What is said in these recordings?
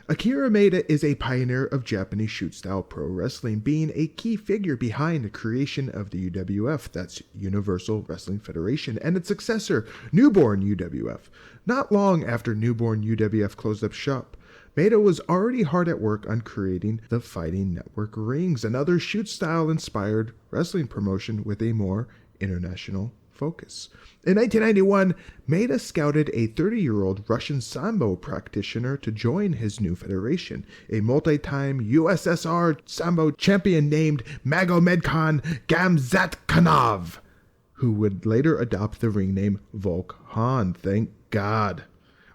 Akira Maeda is a pioneer of Japanese shoot-style pro wrestling, being a key figure behind the creation of the UWF, that's Universal Wrestling Federation, and its successor, Newborn UWF. Not long after Newborn UWF closed up shop, Maeda was already hard at work on creating the Fighting Network Rings, another shoot-style-inspired wrestling promotion with a more international focus. In 1991, Maeda scouted a 30-year-old Russian Sambo practitioner to join his new federation, a multi-time USSR Sambo champion named Magomedkhan Gamzatkanov, who would later adopt the ring name Volk-хан. Thank God.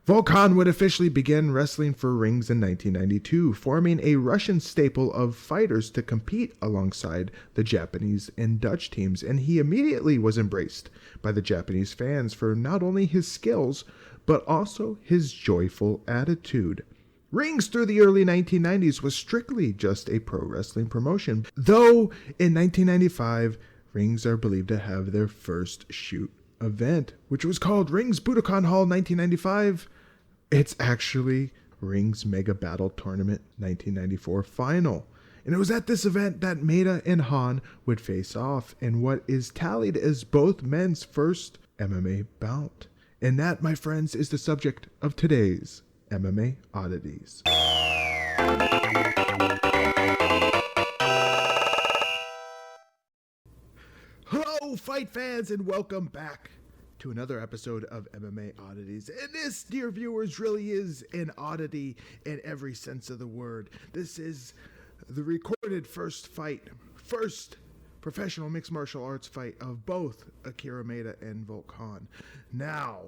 Volk-хан would officially begin wrestling for rings in 1992, forming a Russian staple of fighters to compete alongside the Japanese and Dutch teams, and he immediately was embraced by the Japanese fans for not only his skills, but also his joyful attitude. Rings through the early 1990s was strictly just a pro wrestling promotion, though in 1995, Rings are believed to have their first shoot event, which was called Rings Budokan Hall 1995. It's actually Rings Mega Battle Tournament 1994 final. And it was at this event that Maeda and Han would face off in what is tallied as both men's first MMA bout. And that, my friends, is the subject of today's MMA Oddities. Hello, fight fans, and welcome back to another episode of MMA Oddities. And this, dear viewers, really is an oddity in every sense of the word. This is the recorded first professional mixed martial arts fight of both Akira Maeda and Volk-хан. Now,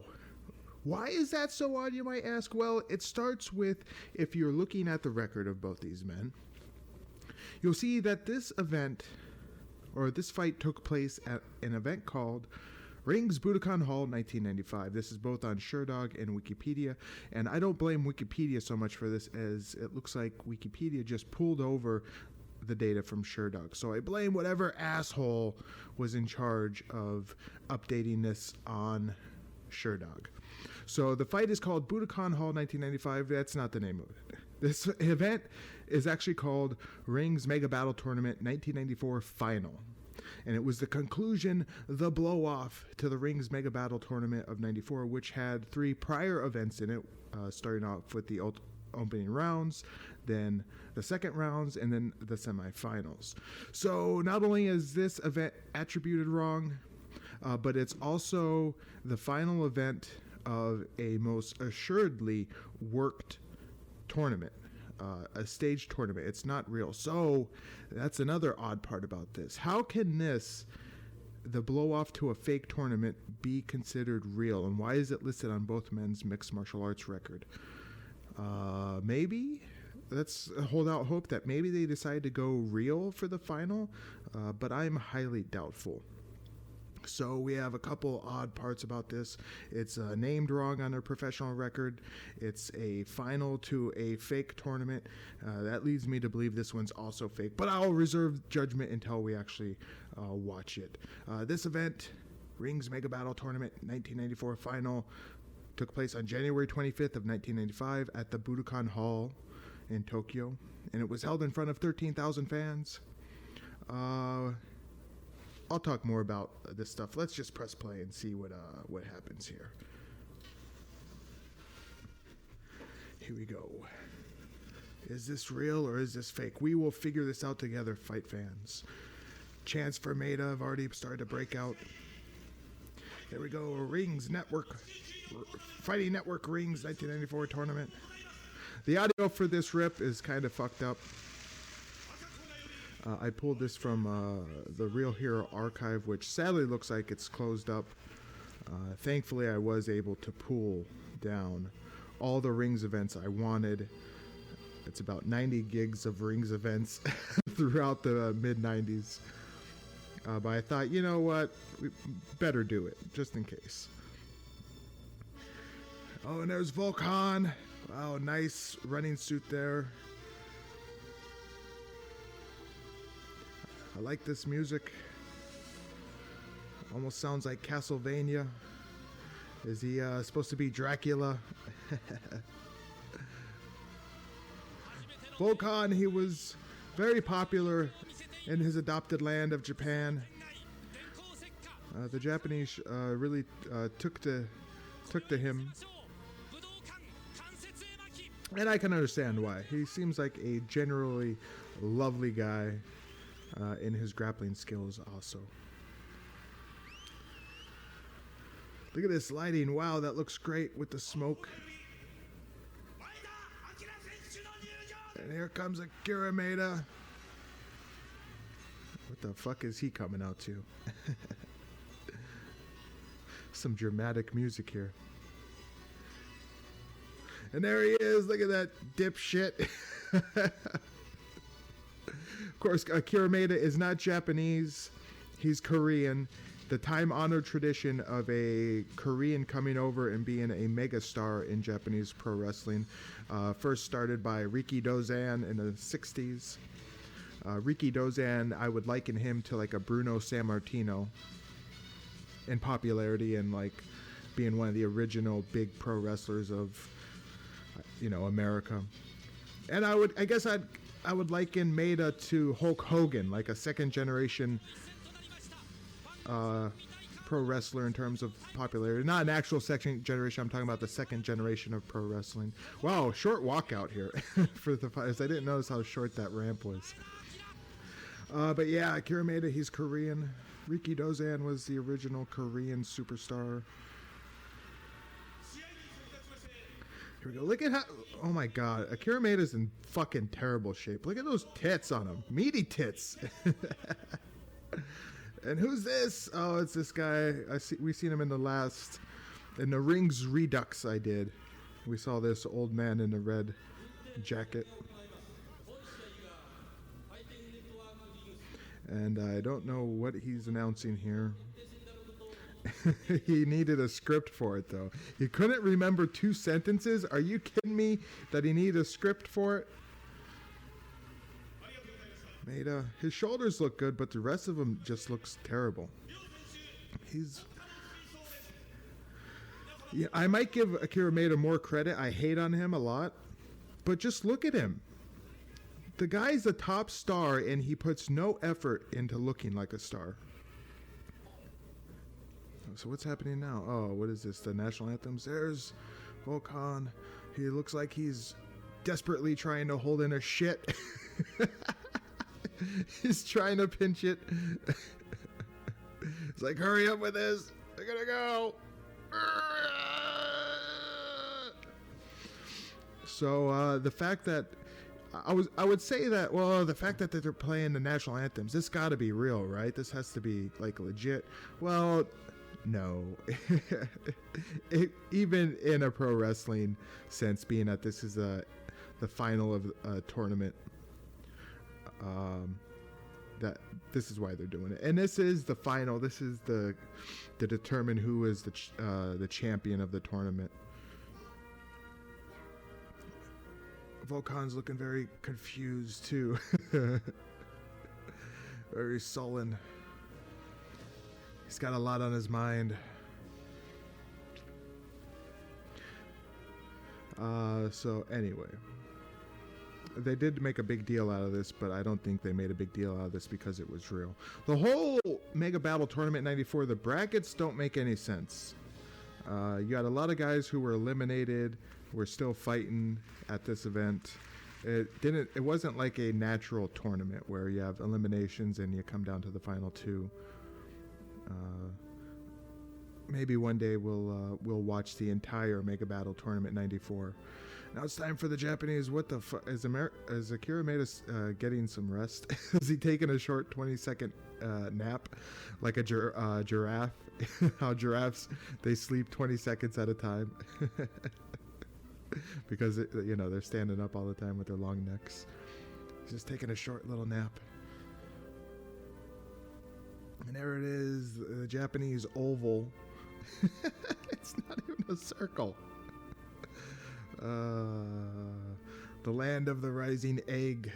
why is that so odd, you might ask? Well, it starts with, if you're looking at the record of both these men, you'll see that this fight took place at an event called Rings Budokan Hall 1995. This is both on Sherdog and Wikipedia, and I don't blame Wikipedia so much for this, as it looks like Wikipedia just pulled over the data from Sherdog. So I blame whatever asshole was in charge of updating this on Sherdog. So the fight is called Budokan Hall 1995. That's not the name of it. This event is actually called Rings Mega Battle Tournament 1994 Final. And it was the conclusion, the blow-off to the Rings Mega Battle Tournament of 94, which had 3 prior events in it, starting off with the opening rounds, then the second rounds, and then the semifinals. So not only is this event attributed wrong, but it's also the final event of a most assuredly worked tournament. A staged tournament. It's not real. So that's another odd part about this. How can the blow off to a fake tournament, be considered real? And why is it listed on both men's mixed martial arts record? Maybe let's hold out hope that maybe they decide to go real for the final, but I'm highly doubtful. So we have a couple odd parts about this. It's named wrong on their professional record. It's a final to a fake tournament. That leads me to believe this one's also fake, but I'll reserve judgment until we actually watch it. This event, Rings Mega Battle Tournament 1994 final, took place on January 25th of 1995 at the Budokan Hall in Tokyo, and it was held in front of 13,000 fans. I'll talk more about this stuff. Let's just press play and see what happens here. Here we go. Is this real or is this fake? We will figure this out together, fight fans. Chance for Maeda have already started to break out. Here we go. Rings Network, Fighting Network Rings 1994 tournament. The audio for this rip is kind of fucked up. I pulled this from the Real Hero archive, which sadly looks like it's closed up. Thankfully, I was able to pull down all the Rings events I wanted. It's about 90 gigs of Rings events throughout the mid-90s. But I thought, you know what? We better do it, just in case. Oh, and there's Volk-хан. Wow, nice running suit there. I like this music. Almost sounds like Castlevania. Is he supposed to be Dracula? Volk-han, he was very popular in his adopted land of Japan. The Japanese really took to him. And I can understand why. He seems like a generally lovely guy in his grappling skills also. Look at this lighting. Wow, that looks great with the smoke. And here comes Akira Maeda. What the fuck is he coming out to? Some dramatic music here. And there he is. Look at that dipshit. Of course, Akira Maeda is not Japanese. He's Korean. The time-honored tradition of a Korean coming over and being a megastar in Japanese pro wrestling. First started by Riki Dozan in the 60s. Riki Dozan, I would liken him to like a Bruno Sammartino in popularity and like being one of the original big pro wrestlers of, you know, America. And I would liken Maeda to Hulk Hogan, like a second generation pro wrestler in terms of popularity. Not an actual second generation, I'm talking about the second generation of pro wrestling. Wow, short walkout here for the fighters. I didn't notice how short that ramp was. But yeah, Akira Maeda, he's Korean. Riki Dozan was the original Korean superstar. Here we go. Look at how... Oh my god. Akira Maeda's in fucking terrible shape. Look at those tits on him. Meaty tits. And who's this? Oh, it's this guy. We seen him in the Rings Redux I did. We saw this old man in a red jacket. And I don't know what he's announcing here. He needed a script for it, though. He couldn't remember 2 sentences. Are you kidding me that he needed a script for it? Maeda, his shoulders look good, but the rest of him just looks terrible. Yeah, I might give Akira Maeda more credit. I hate on him a lot. But just look at him. The guy's a top star, and he puts no effort into looking like a star. So what's happening now? Oh, what is this? The national anthems? There's Volk-han. He looks like he's desperately trying to hold in a shit. He's trying to pinch it. It's like, hurry up with this. We're gonna go. So the fact that I would say that, well, the fact that they're playing the national anthems, this got to be real, right? This has to be like legit. Well, no. Even in a pro wrestling sense, being that this is the final of a tournament, that this is why they're doing it, and this is the final. This is to determine who is the champion of the tournament. Volk-han's looking very confused too. Very sullen. He's got a lot on his mind. So anyway, they did make a big deal out of this, but I don't think they made a big deal out of this because it was real. The whole Mega Battle Tournament 94, the brackets don't make any sense. You got a lot of guys who were eliminated, were still fighting at this event. It wasn't like a natural tournament where you have eliminations and you come down to the final 2. Maybe one day we'll watch the entire Mega Battle Tournament 94. Now it's time for the Japanese. What the fuck? Is Akira Maeda getting some rest? Is he taking a short 20-second nap like a giraffe? How giraffes, they sleep 20 seconds at a time. Because they're standing up all the time with their long necks. He's just taking a short little nap. And there it is, the Japanese oval. It's not even a circle. The land of the rising egg.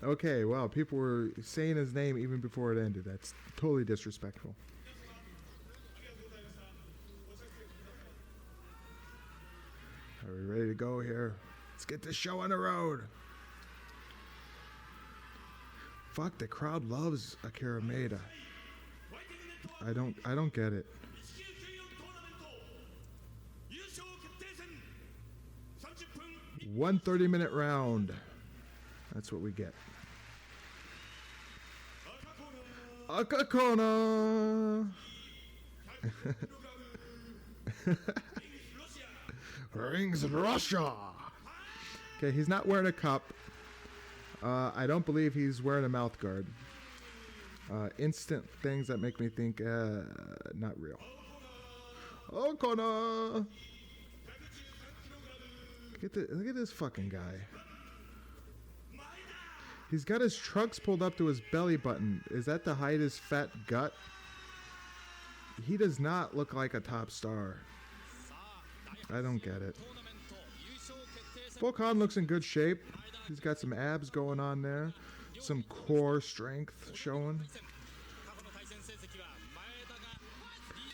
Okay, wow, people were saying his name even before it ended. That's totally disrespectful. go here. Let's get this show on the road. Fuck, the crowd loves Akira Maeda. I don't get it. 1 30-minute round. That's what we get. Akakona. Rings of Russia. Okay, he's not wearing a cup. I don't believe he's wearing a mouth guard. Instant things that make me think, not real. Okona. Look at this fucking guy. He's got his trunks pulled up to his belly button. Is that to hide his fat gut? He does not look like a top star. I don't get it. Volk-хан looks in good shape. He's got some abs going on there. Some core strength showing.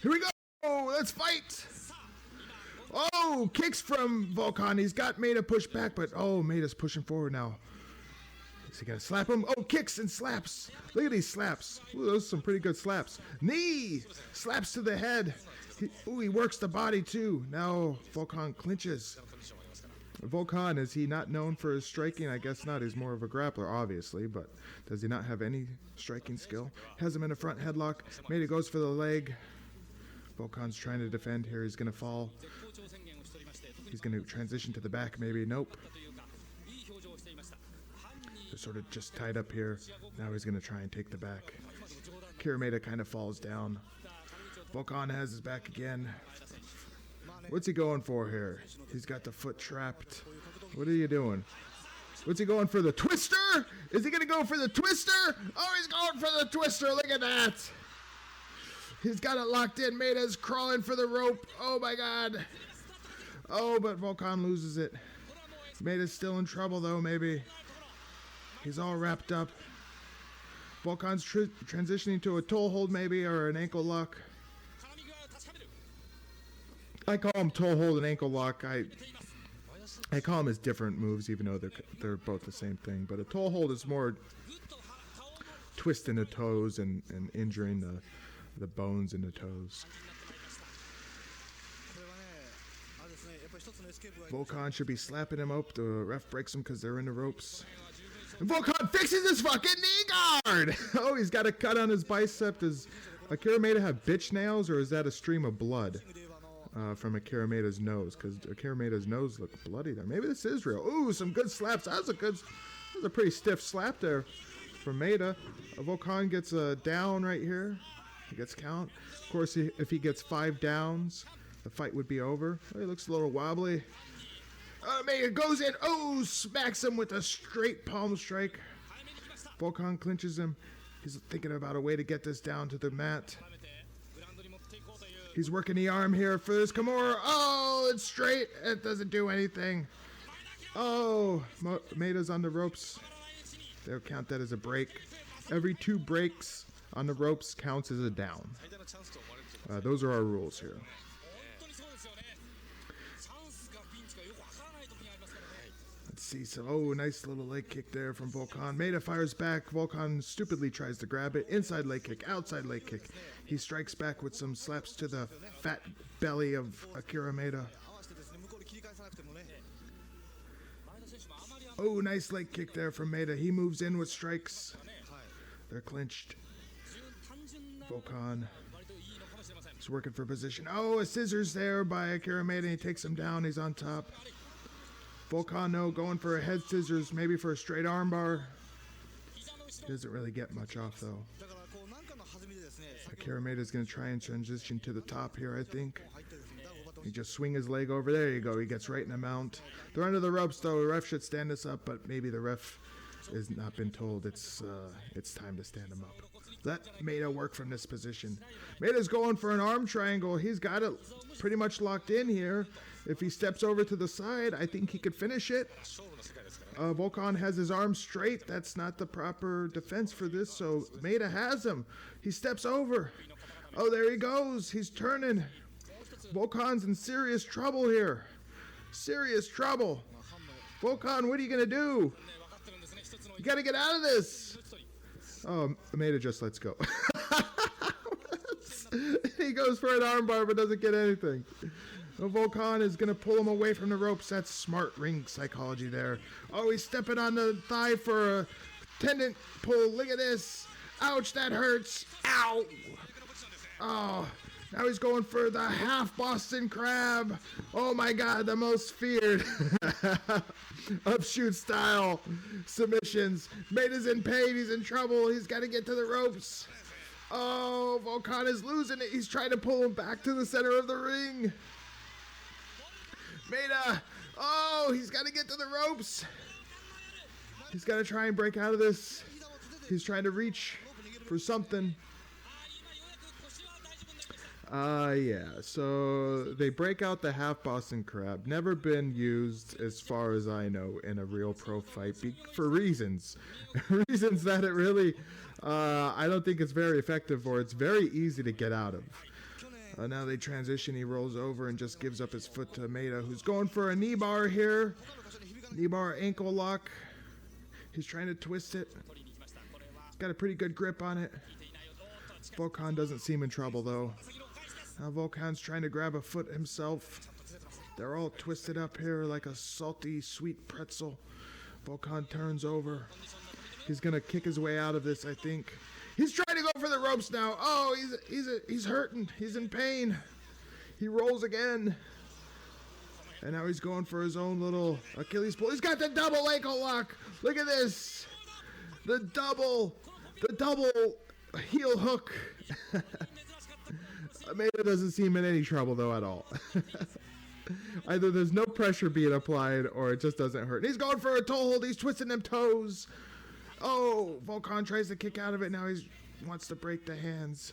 Here we go! Let's fight! Oh, kicks from Volk-хан. He's got Maeda pushed back, but oh, Maeda's pushing forward now. Is he gonna slap him? Oh, kicks and slaps. Look at these slaps. Ooh, those are some pretty good slaps. Knee! Slaps to the head. He works the body too. Now Volk-хан clinches. Volk-хан, is he not known for his striking? I guess not. He's more of a grappler, obviously, but does he not have any striking skill? Has him in a front headlock. Maeda goes for the leg. Volk-han's trying to defend here. He's going to fall. He's going to transition to the back, maybe. Nope. They're sort of just tied up here. Now he's going to try and take the back. Akira Maeda kind of falls down. Volk-хан has his back again. What's he going for here? He's got the foot trapped. What are you doing? What's he going for? The twister? Is he going to go for the twister? Oh, he's going for the twister. Look at that. He's got it locked in. Maeda's crawling for the rope. Oh, my God. Oh, but Volk-хан loses it. Maeda's still in trouble, though, maybe. He's all wrapped up. Volk-han's transitioning to a toe hold, maybe, or an ankle lock. I call them toe hold and ankle lock. I call them as different moves, even though they're both the same thing. But a toe hold is more twisting the toes and injuring the bones in the toes. Volk-han should be slapping him up. The ref breaks him because they're in the ropes. And Volk-han fixes his fucking knee guard! Oh, he's got a cut on his bicep. Does Akira Maeda have bitch nails, or is that a stream of blood from Akira Maeda's nose? Because Akira Maeda's nose looked bloody there. Maybe this is real. Ooh, some good slaps. That was a pretty stiff slap there from Maeda. Volk-han gets a down right here. He gets count. Of course, if he gets 5 downs, the fight would be over. Oh, he looks a little wobbly. Maeda goes in. Oh, smacks him with a straight palm strike. Volk-han clinches him. He's thinking about a way to get this down to the mat. He's working the arm here for this Kimura. Oh, it's straight. It doesn't do anything. Oh, Maeda's on the ropes. They'll count that as a break. Every 2 breaks on the ropes counts as a down. Those are our rules here. Let's see some. Oh, nice little leg kick there from Volk-han. Maeda fires back. Volk-han stupidly tries to grab it. Inside leg kick, outside leg kick. He strikes back with some slaps to the fat belly of Akira Maeda. Oh, nice leg kick there from Maeda. He moves in with strikes. They're clinched. Volk-han is working for position. Oh, a scissors there by Akira Maeda. He takes him down. He's on top. Volk-han, no, going for a head scissors, maybe for a straight armbar. He doesn't really get much off, though. Akira Maeda is going to try and transition to the top here, I think. He just swing his leg over. There you go. He gets right in the mount. They're under the ropes, though. The ref should stand this up, but maybe the ref has not been told it's time to stand him up. Let Maeda work from this position. Maeda's going for an arm triangle. He's got it pretty much locked in here. If he steps over to the side, I think he could finish it. Volk-han has his arm straight. That's not the proper defense for this, so Maeda has him. He steps over. Oh, there he goes. He's turning. Volk-han's in serious trouble here. serious trouble. Volk-хан, what are you going to do? You got to get out of this. Oh, Maeda just lets go. He goes for an armbar but doesn't get anything. Volk-хан is going to pull him away from the ropes. That's smart ring psychology there. Oh, he's stepping on the thigh for a tendon pull. Look at this. Ouch, that hurts. Ow. Oh, now he's going for the half Boston Crab. Oh my God, the most feared of shoot style submissions. Maeda's in pain. He's in trouble. He's got to get to the ropes. Oh, Volk-хан is losing it. He's trying to pull him back to the center of the ring. Maeda. Oh, he's got to get to the ropes. He's got to try and break out of this. He's trying to reach for something. Yeah, so they break out the half Boston Crab. Never been used, as far as I know, in a real pro fight for reasons. Reasons that it really, I don't think it's very effective, or it's very easy to get out of. Now they transition. He rolls over and just gives up his foot to Maeda, who's going for a knee bar here. Knee bar ankle lock. He's trying to twist it. He's got a pretty good grip on it. Volk-хан doesn't seem in trouble, though. Now Volk-han's trying to grab a foot himself. They're all twisted up here like a salty, sweet pretzel. Volk-хан turns over. He's going to kick his way out of this, I think. He's trying to go for the ropes now. Oh, he's hurting. He's in pain. He rolls again. And now he's going for his own little Achilles pull. He's got the double ankle lock. Look at this. The double heel hook. Maeda doesn't seem in any trouble, though, at all. Either there's no pressure being applied or it just doesn't hurt. He's going for a toe hold. He's twisting them toes. Oh, Volk-хан tries to kick out of it. Now he wants to break the hands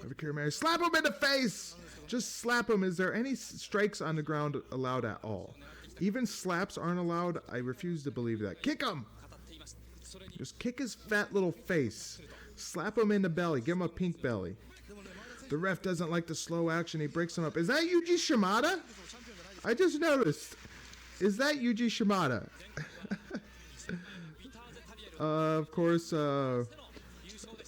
of Akira Maeda. Slap him in the face. Just slap him. Is there any strikes on the ground allowed at all? Even slaps aren't allowed? I refuse to believe that. Kick him. Just kick his fat little face. Slap him in the belly. Give him a pink belly. The ref doesn't like the slow action. He breaks him up. Is that Yuji Shimada? I just noticed. Is that Yuji Shimada? Of course,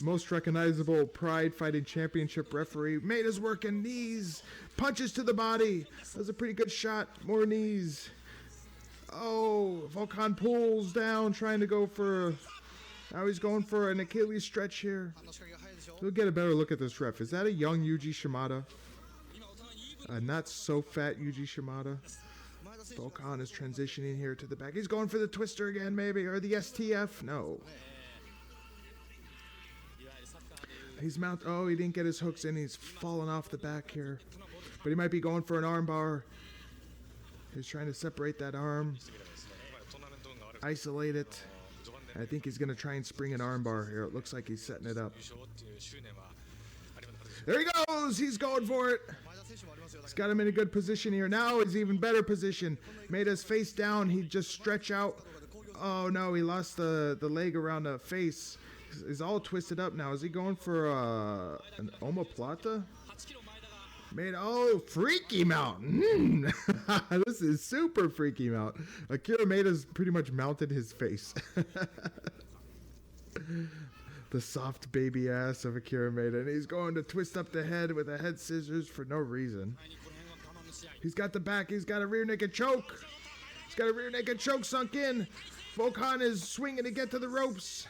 most recognizable Pride Fighting Championship referee. Maeda's working knees. Punches to the body. That was a pretty good shot. More knees. Oh, Volk-хан pulls down, trying to go for... Now he's going for an Achilles stretch here. We'll get a better look at this ref. Is that a young Yuji Shimada? Not so fat Yuji Shimada. Volk-хан is transitioning here to the back. He's going for the twister again, maybe, or the STF. No. He's oh, he didn't get his hooks in. He's falling off the back here. But he might be going for an arm bar. He's trying to separate that arm. Isolate it. I think he's going to try and spring an arm bar here. It looks like he's setting it up. There he goes. He's going for it. He's got him in a good position here. Now he's even better position. Maeda's face down. He just stretch out. Oh, no. He lost the leg around the face. He's all twisted up now. Is he going for an omoplata? Freaky mount. This is super freaky mount. Akira Maeda's pretty much mounted his face. The soft baby ass of Akira Maeda. And he's going to twist up the head with a head scissors for no reason. He's got the back. He's got a rear naked choke. He's got a rear naked choke sunk in. Volk-хан is swinging to get to the ropes.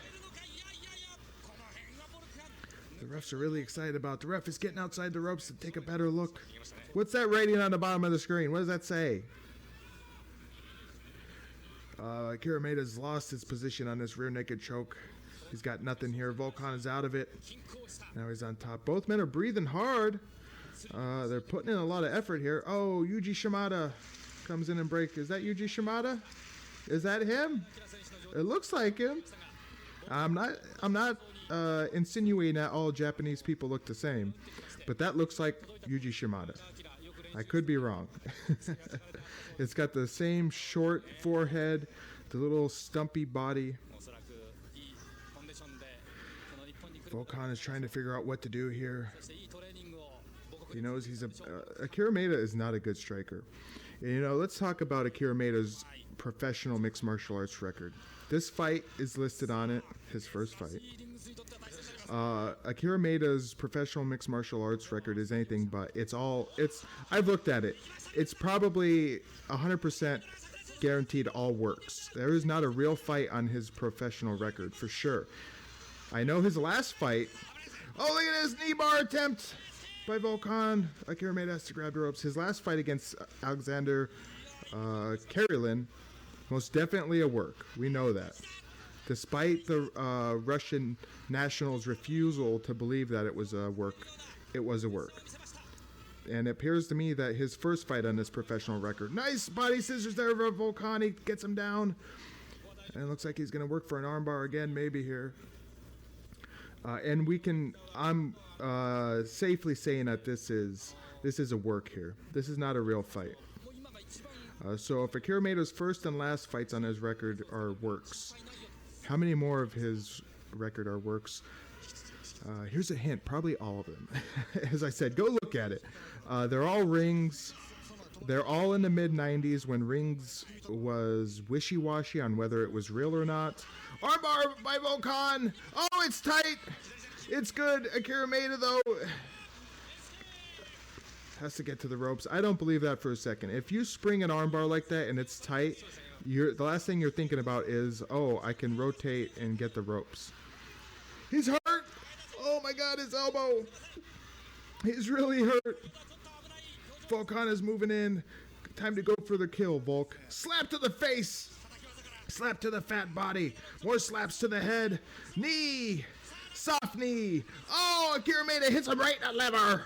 The refs are really excited about. The ref is getting outside the ropes to take a better look. What's that rating on the bottom of the screen? What does that say? Akira Maeda's lost his position on this rear naked choke. He's got nothing here. Volk-хан is out of it. Now he's on top. Both men are breathing hard. They're putting in a lot of effort here. Oh, Yuji Shimada comes in and breaks. Is that Yuji Shimada? Is that him? It looks like him. I'm not insinuating that all Japanese people look the same, but that looks like Yuji Shimada. I could be wrong. It's got the same short forehead, the little stumpy body. Volk-хан is trying to figure out what to do here. He knows he's Akira Maeda is not a good striker. And, let's talk about Akira Maeda's professional mixed martial arts record. This fight is listed on it, his first fight. Akira Maeda's professional mixed martial arts record is anything but. I've looked at it. It's probably 100% guaranteed all works. There is not a real fight on his professional record, for sure. I know his last fight. Oh, look at this knee bar attempt by Volk-хан. Akira Maeda has to grab the ropes. His last fight against Alexander Karelin, most definitely a work. We know that. Despite the Russian nationals' refusal to believe that it was a work, it was a work. And it appears to me that his first fight on this professional record, nice body scissors there for Volk-хан. He gets him down. And it looks like he's going to work for an armbar again, maybe here. I'm safely saying that this is a work here. This is not a real fight. So if Akira Maeda's first and last fights on his record are works, how many more of his record are works? Here's a hint, probably all of them. As I said, go look at it. They're all rings. They're all in the mid-90s when rings was wishy-washy on whether it was real or not. Armbar by Volk-хан. Oh, it's tight. It's good. Akira Maeda, though, has to get to the ropes. I don't believe that for a second. If you spring an armbar like that and it's tight, the last thing you're thinking about is, oh, I can rotate and get the ropes. He's hurt. Oh, my God, his elbow. He's really hurt. Volk-хан is moving in. Time to go for the kill, Volk. Slap to the face. Slap to the fat body. More slaps to the head. Knee. Soft knee. Oh, Akira Maeda hits him right in the liver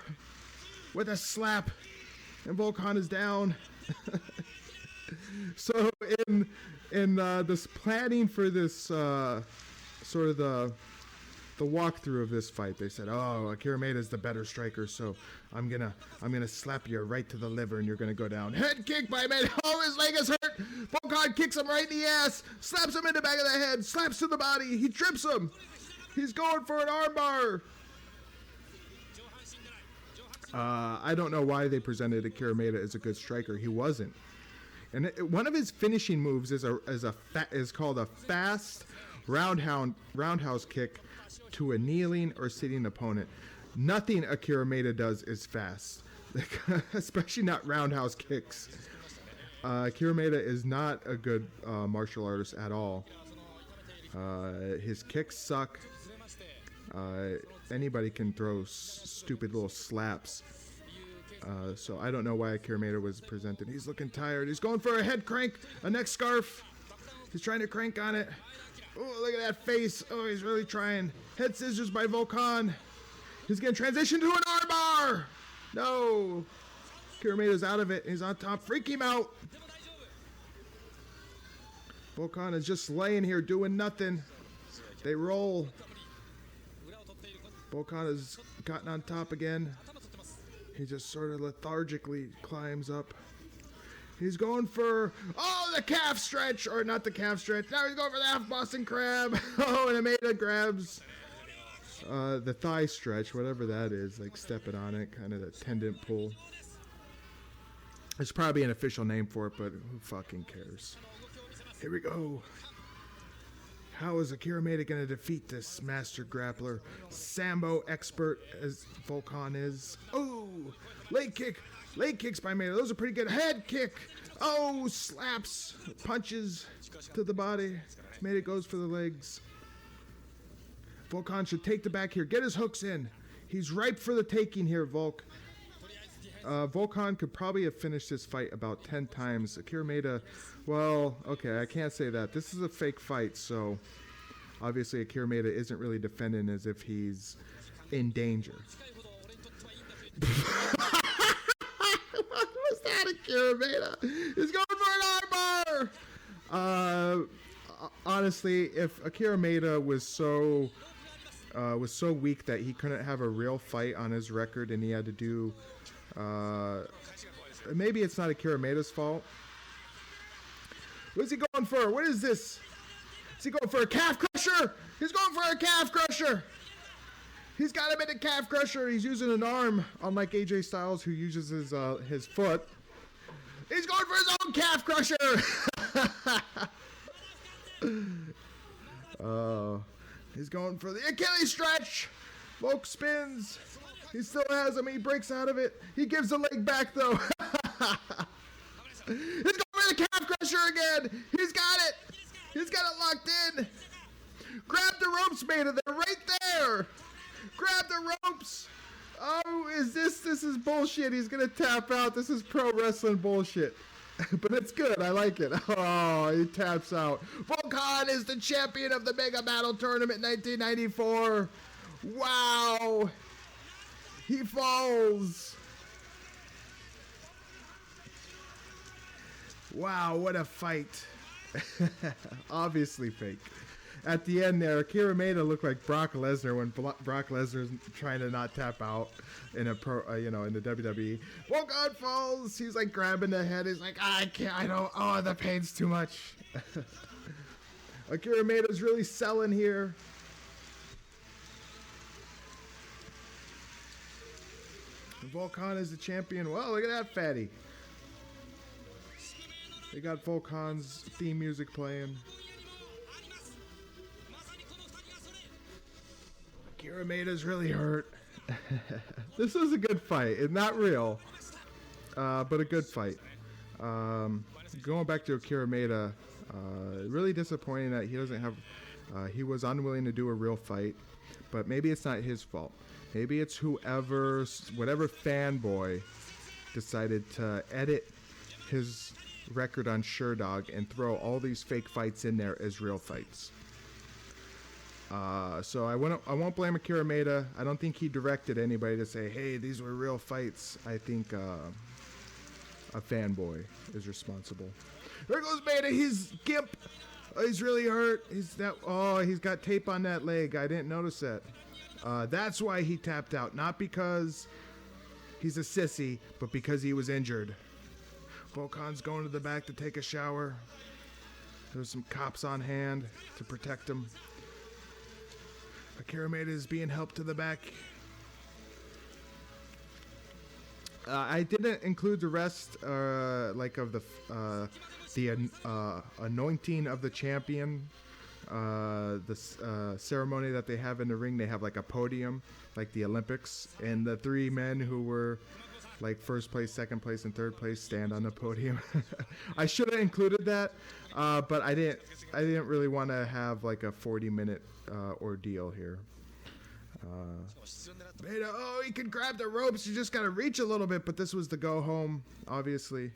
with a slap. And Volk-хан is down. So in this planning for this sort of the walkthrough of this fight, they said, "Oh, Akira Maeda is the better striker, so I'm gonna slap you right to the liver, and you're gonna go down." Head kick by Maeda. Oh, his leg is hurt. Volk-хан kicks him right in the ass, slaps him in the back of the head, slaps to the body. He trips him. He's going for an armbar. I don't know why they presented Akira Maeda as a good striker. He wasn't. And one of his finishing moves is called a fast roundhouse kick to a kneeling or sitting opponent. Nothing Akira Maeda does is fast, especially not roundhouse kicks. Akira Maeda is not a good martial artist at all. His kicks suck. Anybody can throw stupid little slaps. So I don't know why Akira Maeda was presented. He's looking tired. He's going for a head crank, a neck scarf. He's trying to crank on it. Oh, look at that face. Oh, he's really trying. Head scissors by Volk-хан. He's going to transition to an armbar. No. Akira Maeda's out of it. He's on top. Freak him out. Volk-хан is just laying here doing nothing. They roll. Volk-хан has gotten on top again. He just sort of lethargically climbs up. He's going for, the calf stretch, or not the calf stretch. Now he's going for the half Boston crab. Oh, and Maeda grabs the thigh stretch, whatever that is, like stepping on it, kind of the tendon pull. There's probably an official name for it, but who fucking cares? Here we go. How is Akira Maeda going to defeat this master grappler? Sambo expert as Volk-хан is. Oh, leg kick. Leg kicks by Maeda. Those are pretty good. Head kick. Oh, slaps. Punches to the body. Maeda goes for the legs. Volk-хан should take the back here. Get his hooks in. He's ripe for the taking here, Volk. Volk-хан could probably have finished this fight about 10 times. Akira Maeda, well, okay, I can't say that. This is a fake fight, so obviously Akira Maeda isn't really defending as if he's in danger. What was that, Akira Maeda? He's going for an armbar! Honestly, if Akira Maeda was so weak that he couldn't have a real fight on his record and he had to do... maybe it's not Akira Maeda's fault. What's he going for? What is this? Is he going for a calf crusher? He's going for a calf crusher! He's got him in the calf crusher. He's using an arm, unlike AJ Styles, who uses his foot. He's going for his own calf crusher. He's going for the Achilles stretch. Volk spins. He still has him. He breaks out of it. He gives the leg back, though. He's going for the calf crusher again. He's got it. He's got it locked in. Grab the ropes, Maeda. They're right there. Grab the ropes. Oh, this is bullshit. He's going to tap out. This is pro wrestling bullshit. But it's good. I like it. Oh, he taps out. Volk-хан is the champion of the Mega Battle Tournament 1994. Wow. He falls. Wow, what a fight. Obviously fake. At the end there, Akira Maeda looked like Brock Lesnar when Brock Lesnar's trying to not tap out in a in the WWE. Volk-хан falls. He's like grabbing the head. He's like, I can't. I don't. Oh, the pain's too much. Akira Maeda's really selling here. Volk-хан is the champion. Well, look at that fatty. They got Volk-han's theme music playing. Akira Maeda's really hurt. This was a good fight. It's not real, but a good fight. Going back to Akira Maeda, really disappointing that he doesn't have. He was unwilling to do a real fight, but maybe it's not his fault. Maybe it's whatever fanboy decided to edit his record on Sherdog and throw all these fake fights in there as real fights. So I won't blame Akira Maeda. I don't think he directed anybody to say, hey, these were real fights. I think a fanboy is responsible. There goes Maeda. He's gimp. Oh, he's really hurt. He's got tape on that leg. I didn't notice that. That's why he tapped out. Not because he's a sissy, but because he was injured. Volk-han's going to the back to take a shower. There's some cops on hand to protect him. Akira Maeda is being helped to the back. I didn't include the rest, of the anointing of the champion. The ceremony that they have in the ring, they have like a podium, like the Olympics, and the three men who were like first place, second place, and third place stand on the podium. I should have included that, but I didn't really want to have like a 40-minute ordeal here. Maeda, he can grab the ropes. You just got to reach a little bit, but this was the go home, obviously.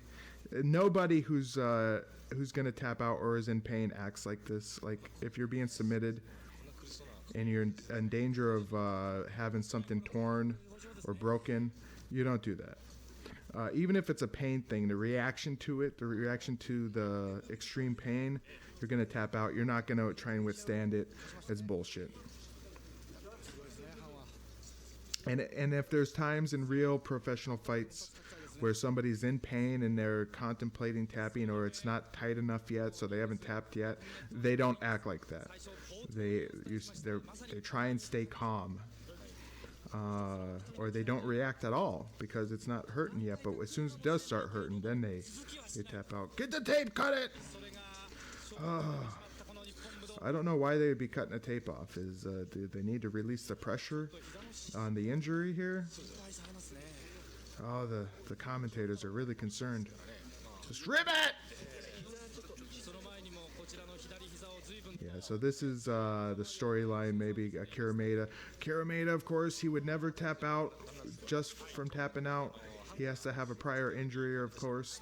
Nobody who's gonna tap out or is in pain acts like this. Like if you're being submitted and you're in danger of having something torn or broken, you don't do that. Even if it's a pain thing, the reaction to the extreme pain, you're gonna tap out. You're not gonna try and withstand it. It's bullshit. And if there's times in real professional fights where somebody's in pain and they're contemplating tapping, or it's not tight enough yet, so they haven't tapped yet, they don't act like that. They try and stay calm, or they don't react at all because it's not hurting yet. But as soon as it does start hurting, then they tap out. Get the tape, cut it. I don't know why they would be cutting the tape off. Do they need to release the pressure on the injury here? Oh, the commentators are really concerned. Just rip it! Yeah, so this is the storyline, maybe Akira Maeda. Akira Maeda, of course, he would never tap out just from tapping out. He has to have a prior injury, of course.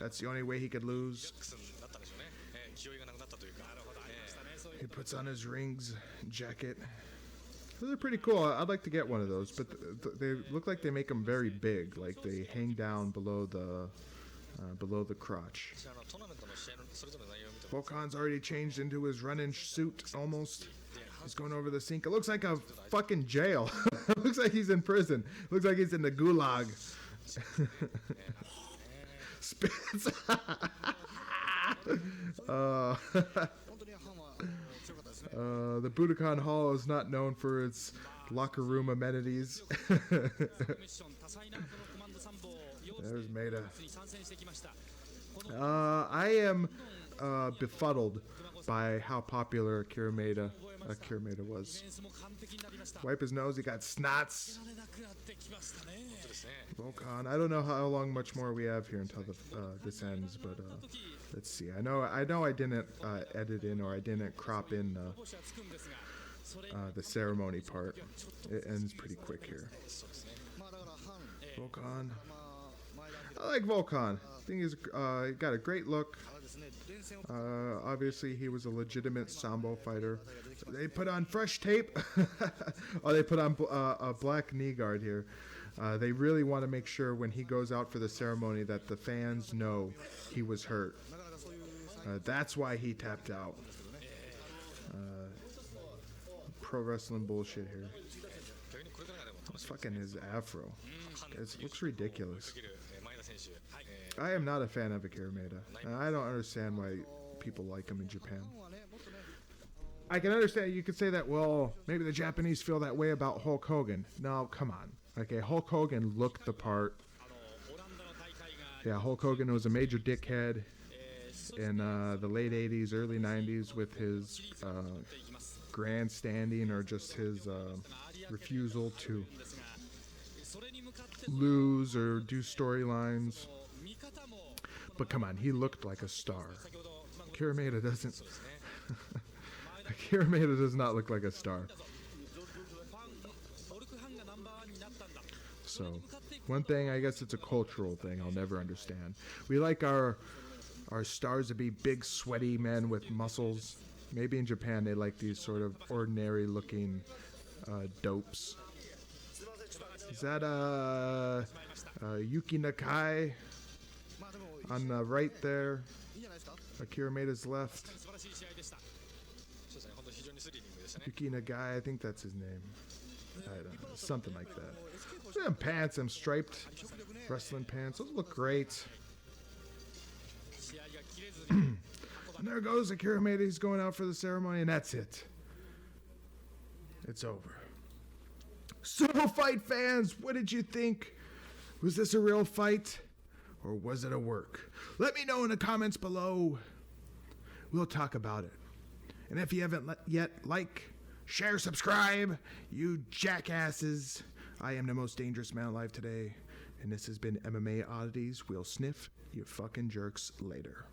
That's the only way he could lose. He puts on his rings jacket. Those are pretty cool. I'd like to get one of those, but they look like they make them very big, like they hang down below the crotch. Volk-han's already changed into his running suit, almost. He's going over the sink. It looks like a fucking jail. It looks like he's in prison. It looks like he's in the gulag. Spits. The Budokan Hall is not known for its locker room amenities. There's Maeda. I am befuddled by how popular Akira Maeda was. Wipe his nose, he got snots. Volk-хан. I don't know how much more we have here until this ends, but let's see. I know I didn't edit in, or I didn't crop in the ceremony part. It ends pretty quick here. Volk-хан. I like Volk-han. I think he's got a great look. Obviously, he was a legitimate Sambo fighter. They put on fresh tape. Oh, they put on a black knee guard here. They really want to make sure when he goes out for the ceremony that the fans know he was hurt. That's why he tapped out. Pro wrestling bullshit here. What's fucking his afro? It looks ridiculous. I am not a fan of Akira Maeda. I don't understand why people like him in Japan. I can understand, you could say that, well, maybe the Japanese feel that way about Hulk Hogan. No, come on. Okay, Hulk Hogan looked the part. Yeah, Hulk Hogan was a major dickhead in the late 80s, early 90s with his grandstanding, or just his refusal to lose or do storylines. But come on, he looked like a star. Akira Maeda doesn't. Akira Maeda does not look like a star. So, one thing, I guess it's a cultural thing I'll never understand. We like our stars to be big, sweaty men with muscles. Maybe in Japan they like these sort of ordinary-looking dopes. Is that Yuki Nakai on the right there? Akira Maeda's left. Yuki Nagai, I think that's his name. I don't know, something like that. Them pants, them striped wrestling pants. Those look great. And there goes Akira Maeda. He's going out for the ceremony, and that's it. It's over. Super Fight fans, what did you think? Was this a real fight, or was it a work? Let me know in the comments below. We'll talk about it. And if you haven't yet, like, share, subscribe, you jackasses. I am the most dangerous man alive today, and this has been MMA Oddities. We'll sniff you fucking jerks later.